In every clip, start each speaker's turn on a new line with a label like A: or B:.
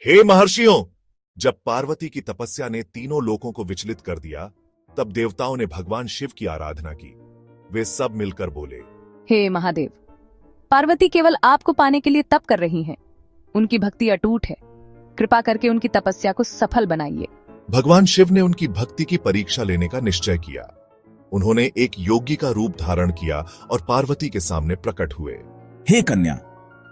A: हे महर्षियों, जब पार्वती की तपस्या ने तीनों लोकों को विचलित कर दिया, तब देवताओं ने भगवान शिव की आराधना की। वे सब मिलकर बोले,
B: हे महादेव, पार्वती केवल आपको पाने के लिए तप कर रही हैं। उनकी भक्ति अटूट है, कृपा करके उनकी तपस्या को सफल बनाइए।
A: भगवान शिव ने उनकी भक्ति की परीक्षा लेने का निश्चय किया। उन्होंने एक योगी का रूप धारण किया और पार्वती के सामने प्रकट हुए।
C: हे कन्या,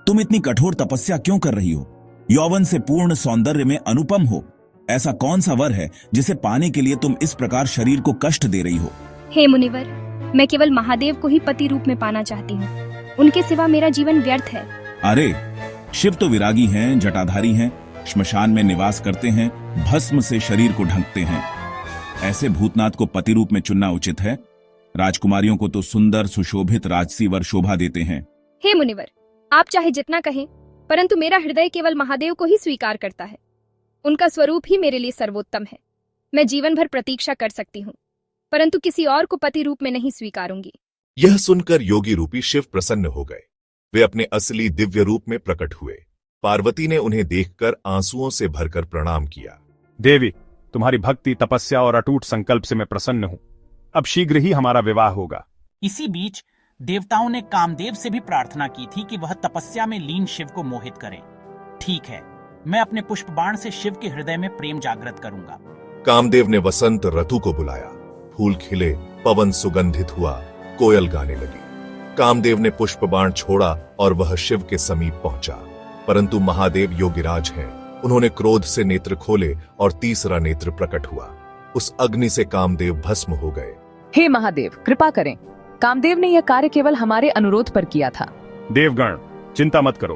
C: तुम इतनी कठोर तपस्या क्यों कर रही हो? यौवन से पूर्ण सौंदर्य में अनुपम हो। ऐसा कौन सा वर है जिसे पाने के लिए तुम इस प्रकार शरीर को कष्ट दे रही हो?
D: हे मुनिवर, मैं केवल महादेव को ही पति रूप में पाना चाहती हूँ। उनके सिवा मेरा जीवन व्यर्थ है।
C: अरे, शिव तो विरागी हैं, जटाधारी हैं, श्मशान में निवास करते हैं, भस्म से शरीर को ढकते हैं। ऐसे भूतनाथ को पति रूप में चुनना उचित है? राजकुमारियों को तो सुंदर सुशोभित राजसी वर शोभा देते हैं।
D: हे मुनिवर, आप चाहे जितना कहें, परंतु मेरा हृदय केवल महादेव को ही स्वीकार करता है। उनका स्वरूप ही मेरे लिए सर्वोत्तम है। मैं जीवन भर प्रतीक्षा कर सकती हूँ, परंतु किसी और को पति रूप में नहीं स्वीकारूंगी।
A: यह सुनकर योगी रूपी शिव प्रसन्न हो गए। वे अपने असली दिव्य रूप में प्रकट हुए। पार्वती ने उन्हें देखकर आंसुओं से भरकर प्रणाम किया।
E: देवी, तुम्हारी भक्ति, तपस्या और अटूट संकल्प से मैं प्रसन्न हूँ। अब शीघ्र ही हमारा विवाह होगा।
F: इसी बीच देवताओं ने कामदेव से भी प्रार्थना की थी कि वह तपस्या में लीन शिव को मोहित करें। ठीक है, मैं अपने पुष्प बाण से शिव के हृदय में प्रेम जागृत करूंगा।
A: कामदेव ने वसंत ऋतु को बुलाया। फूल खिले, पवन सुगंधित हुआ, कोयल गाने लगी। कामदेव ने पुष्प बाण छोड़ा और वह शिव के समीप पहुंचा। परंतु महादेव योगिराज हैं। उन्होंने क्रोध से नेत्र खोले और तीसरा नेत्र प्रकट हुआ। उस अग्नि से कामदेव भस्म हो गए।
B: हे महादेव, कृपा करें। कामदेव ने यह कार्य केवल हमारे अनुरोध पर किया था।
E: देवगण, चिंता मत करो।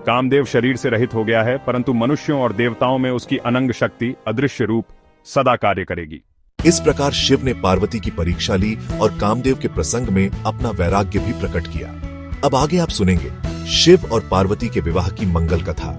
E: कामदेव शरीर से रहित हो गया है, परंतु मनुष्यों और देवताओं में उसकी अनंग शक्ति, अदृश्य रूप सदा कार्य करेगी।
A: इस प्रकार शिव ने पार्वती की परीक्षा ली और कामदेव के प्रसंग में अपना वैराग्य भी प्रकट किया। अब आगे आप सुनेंगे शिव और पार्वती के विवाह की मंगल कथा।